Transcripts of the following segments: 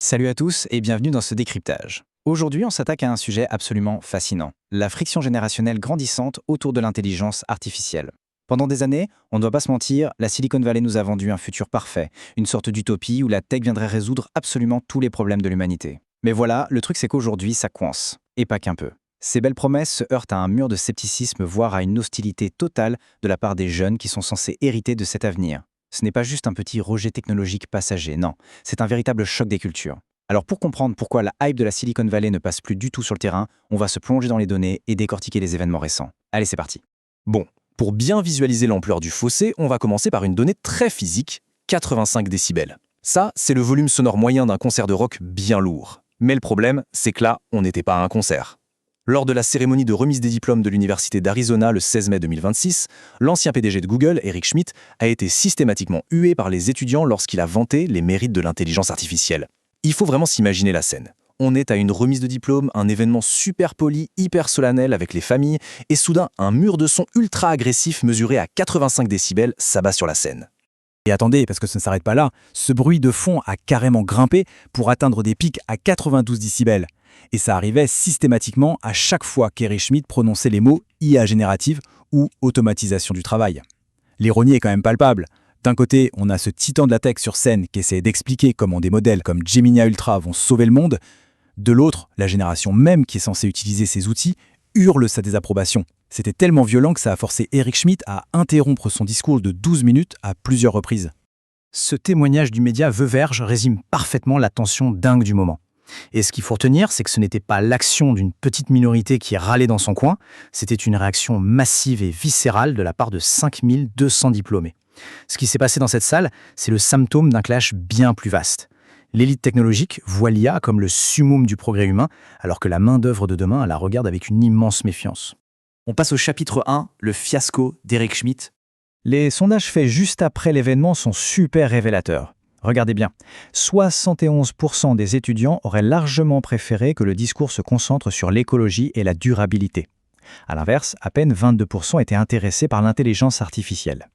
Salut à tous et bienvenue dans ce décryptage. Aujourd'hui, on s'attaque à un sujet absolument fascinant, la friction générationnelle grandissante autour de l'intelligence artificielle. Pendant des années, on ne doit pas se mentir, la Silicon Valley nous a vendu un futur parfait, une sorte d'utopie où la tech viendrait résoudre absolument tous les problèmes de l'humanité. Mais voilà, le truc c'est qu'aujourd'hui, ça coince, et pas qu'un peu. Ces belles promesses se heurtent à un mur de scepticisme, voire à une hostilité totale de la part des jeunes qui sont censés hériter de cet avenir. Ce n'est pas juste un petit rejet technologique passager, non, c'est un véritable choc des cultures. Alors pour comprendre pourquoi la hype de la Silicon Valley ne passe plus du tout sur le terrain, on va se plonger dans les données et décortiquer les événements récents. Allez, c'est parti. Bon, pour bien visualiser l'ampleur du fossé, on va commencer par une donnée très physique, 85 décibels. Ça, c'est le volume sonore moyen d'un concert de rock bien lourd. Mais le problème, c'est que là, on n'était pas à un concert. Lors de la cérémonie de remise des diplômes de l'Université d'Arizona le 16 mai 2026, l'ancien PDG de Google, Eric Schmidt, a été systématiquement hué par les étudiants lorsqu'il a vanté les mérites de l'intelligence artificielle. Il faut vraiment s'imaginer la scène. On est à une remise de diplôme, un événement super poli, hyper solennel avec les familles, et soudain, un mur de son ultra agressif mesuré à 85 décibels s'abat sur la scène. Et attendez, parce que ça ne s'arrête pas là, ce bruit de fond a carrément grimpé pour atteindre des pics à 92 décibels. Et ça arrivait systématiquement à chaque fois qu'Eric Schmidt prononçait les mots IA générative ou automatisation du travail. L'ironie est quand même palpable. D'un côté, on a ce titan de la tech sur scène qui essaie d'expliquer comment des modèles comme Gemini Ultra vont sauver le monde. De l'autre, la génération même qui est censée utiliser ces outils hurle sa désapprobation. C'était tellement violent que ça a forcé Eric Schmidt à interrompre son discours de 12 minutes à plusieurs reprises. Ce témoignage du média The Verge résume parfaitement la tension dingue du moment. Et ce qu'il faut retenir, c'est que ce n'était pas l'action d'une petite minorité qui râlait dans son coin, c'était une réaction massive et viscérale de la part de 5200 diplômés. Ce qui s'est passé dans cette salle, c'est le symptôme d'un clash bien plus vaste. L'élite technologique voit l'IA comme le summum du progrès humain, alors que la main-d'œuvre de demain la regarde avec une immense méfiance. On passe au chapitre 1, le fiasco d'Eric Schmidt. Les sondages faits juste après l'événement sont super révélateurs. Regardez bien, 71% des étudiants auraient largement préféré que le discours se concentre sur l'écologie et la durabilité. À l'inverse, à peine 22% étaient intéressés par l'intelligence artificielle.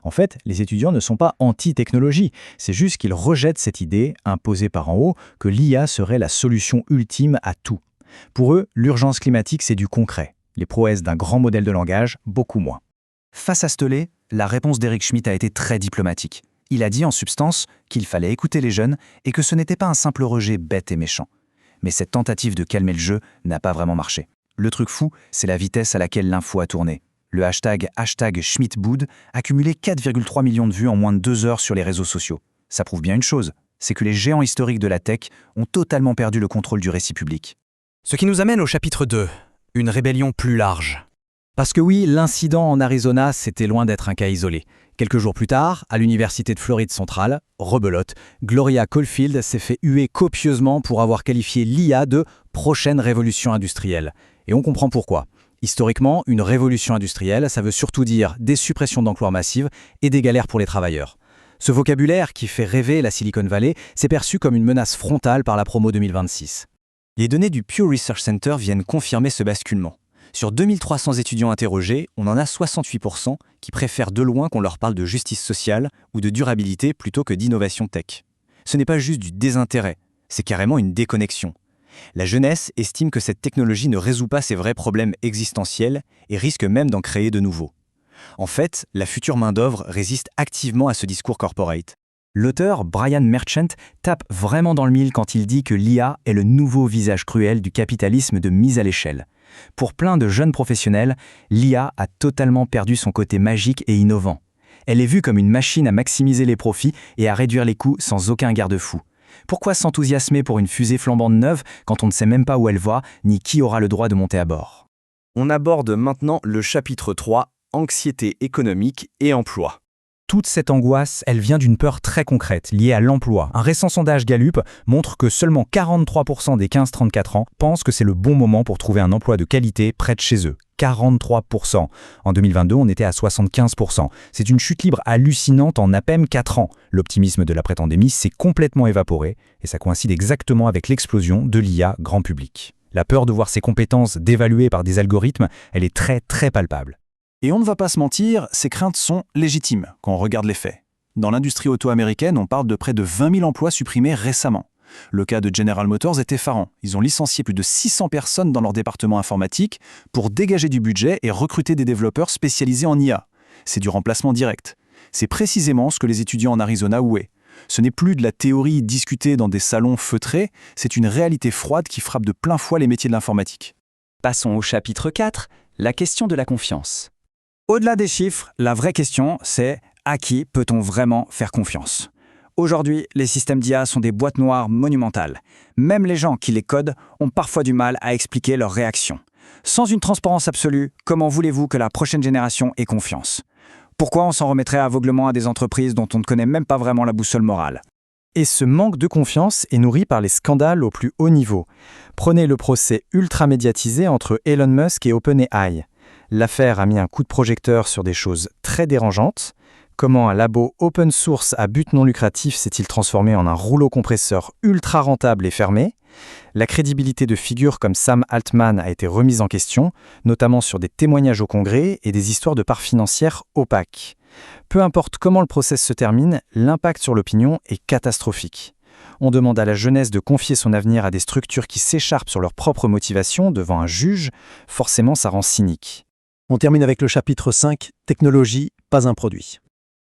En fait, les étudiants ne sont pas anti-technologie, c'est juste qu'ils rejettent cette idée, imposée par en haut, que l'IA serait la solution ultime à tout. Pour eux, l'urgence climatique, c'est du concret. Les prouesses d'un grand modèle de langage, beaucoup moins. Face à ce tollé, la réponse d'Eric Schmidt a été très diplomatique. Il a dit en substance qu'il fallait écouter les jeunes et que ce n'était pas un simple rejet bête et méchant. Mais cette tentative de calmer le jeu n'a pas vraiment marché. Le truc fou, c'est la vitesse à laquelle l'info a tourné. Le hashtag #SchmidtBoud a cumulé 4,3 millions de vues en moins de 2 heures sur les réseaux sociaux. Ça prouve bien une chose, c'est que les géants historiques de la tech ont totalement perdu le contrôle du récit public. Ce qui nous amène au chapitre 2, une rébellion plus large. Parce que oui, l'incident en Arizona, c'était loin d'être un cas isolé. Quelques jours plus tard, à l'université de Floride centrale, rebelote, Gloria Caulfield s'est fait huer copieusement pour avoir qualifié l'IA de « prochaine révolution industrielle ». Et on comprend pourquoi. Historiquement, une révolution industrielle, ça veut surtout dire des suppressions d'emplois massives et des galères pour les travailleurs. Ce vocabulaire qui fait rêver la Silicon Valley s'est perçu comme une menace frontale par la promo 2026. Les données du Pew Research Center viennent confirmer ce basculement. Sur 2300 étudiants interrogés, on en a 68% qui préfèrent de loin qu'on leur parle de justice sociale ou de durabilité plutôt que d'innovation tech. Ce n'est pas juste du désintérêt, c'est carrément une déconnexion. La jeunesse estime que cette technologie ne résout pas ses vrais problèmes existentiels et risque même d'en créer de nouveaux. En fait, la future main-d'œuvre résiste activement à ce discours corporate. L'auteur Brian Merchant tape vraiment dans le mille quand il dit que l'IA est le nouveau visage cruel du capitalisme de mise à l'échelle. Pour plein de jeunes professionnels, l'IA a totalement perdu son côté magique et innovant. Elle est vue comme une machine à maximiser les profits et à réduire les coûts sans aucun garde-fou. Pourquoi s'enthousiasmer pour une fusée flambante neuve quand on ne sait même pas où elle va, ni qui aura le droit de monter à bord ? On aborde maintenant le chapitre 3, anxiété économique et emploi. Toute cette angoisse, elle vient d'une peur très concrète, liée à l'emploi. Un récent sondage Gallup montre que seulement 43% des 15-34 ans pensent que c'est le bon moment pour trouver un emploi de qualité près de chez eux. 43%. En 2022, on était à 75%. C'est une chute libre hallucinante en à peine 4 ans. L'optimisme de l'après-pandémie s'est complètement évaporé et ça coïncide exactement avec l'explosion de l'IA grand public. La peur de voir ses compétences dévaluées par des algorithmes, elle est très très palpable. Et on ne va pas se mentir, ces craintes sont légitimes quand on regarde les faits. Dans l'industrie auto américaine, on parle de près de 20 000 emplois supprimés récemment. Le cas de General Motors est effarant. Ils ont licencié plus de 600 personnes dans leur département informatique pour dégager du budget et recruter des développeurs spécialisés en IA. C'est du remplacement direct. C'est précisément ce que les étudiants en Arizona ouaient. Ce n'est plus de la théorie discutée dans des salons feutrés, c'est une réalité froide qui frappe de plein fouet les métiers de l'informatique. Passons au chapitre 4, la question de la confiance. Au-delà des chiffres, la vraie question, c'est à qui peut-on vraiment faire confiance ? Aujourd'hui, les systèmes d'IA sont des boîtes noires monumentales. Même les gens qui les codent ont parfois du mal à expliquer leurs réactions. Sans une transparence absolue, comment voulez-vous que la prochaine génération ait confiance ? Pourquoi on s'en remettrait aveuglement à des entreprises dont on ne connaît même pas vraiment la boussole morale ? Et ce manque de confiance est nourri par les scandales au plus haut niveau. Prenez le procès ultra médiatisé entre Elon Musk et OpenAI. L'affaire a mis un coup de projecteur sur des choses très dérangeantes. Comment un labo open source à but non lucratif s'est-il transformé en un rouleau compresseur ultra rentable et fermé ? La crédibilité de figures comme Sam Altman a été remise en question, notamment sur des témoignages au Congrès et des histoires de parts financières opaques. Peu importe comment le procès se termine, l'impact sur l'opinion est catastrophique. On demande à la jeunesse de confier son avenir à des structures qui s'écharpent sur leurs propres motivations devant un juge, forcément ça rend cynique. On termine avec le chapitre 5, technologie, pas un produit.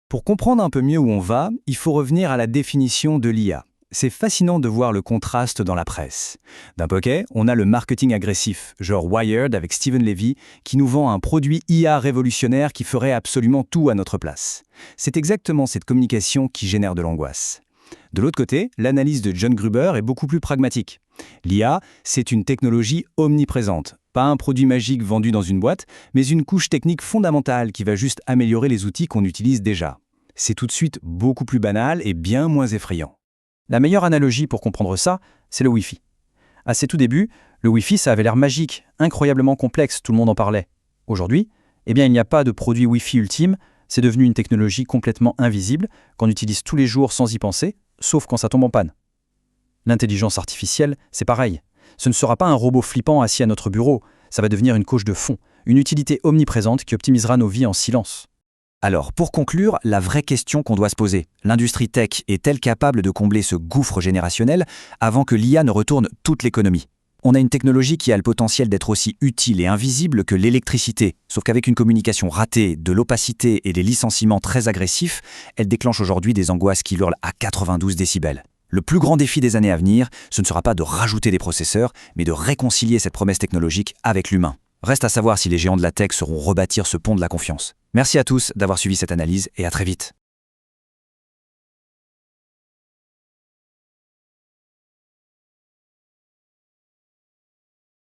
Pour comprendre un peu mieux où on va, il faut revenir à la définition de l'IA. C'est fascinant de voir le contraste dans la presse. D'un côté, on a le marketing agressif, genre Wired avec Steven Levy, qui nous vend un produit IA révolutionnaire qui ferait absolument tout à notre place. C'est exactement cette communication qui génère de l'angoisse. De l'autre côté, l'analyse de John Gruber est beaucoup plus pragmatique. L'IA, c'est une technologie omniprésente. Pas un produit magique vendu dans une boîte, mais une couche technique fondamentale qui va juste améliorer les outils qu'on utilise déjà. C'est tout de suite beaucoup plus banal et bien moins effrayant. La meilleure analogie pour comprendre ça, c'est le Wi-Fi. À ses tout débuts, le Wi-Fi, ça avait l'air magique, incroyablement complexe, tout le monde en parlait. Aujourd'hui, il n'y a pas de produit Wi-Fi ultime, c'est devenu une technologie complètement invisible, qu'on utilise tous les jours sans y penser, sauf quand ça tombe en panne. L'intelligence artificielle, c'est pareil. Ce ne sera pas un robot flippant assis à notre bureau, ça va devenir une couche de fond, une utilité omniprésente qui optimisera nos vies en silence. Alors, pour conclure, la vraie question qu'on doit se poser, l'industrie tech est-elle capable de combler ce gouffre générationnel avant que l'IA ne retourne toute l'économie ? On a une technologie qui a le potentiel d'être aussi utile et invisible que l'électricité, sauf qu'avec une communication ratée, de l'opacité et des licenciements très agressifs, elle déclenche aujourd'hui des angoisses qui hurlent à 92 décibels. Le plus grand défi des années à venir, ce ne sera pas de rajouter des processeurs, mais de réconcilier cette promesse technologique avec l'humain. Reste à savoir si les géants de la tech sauront rebâtir ce pont de la confiance. Merci à tous d'avoir suivi cette analyse et à très vite.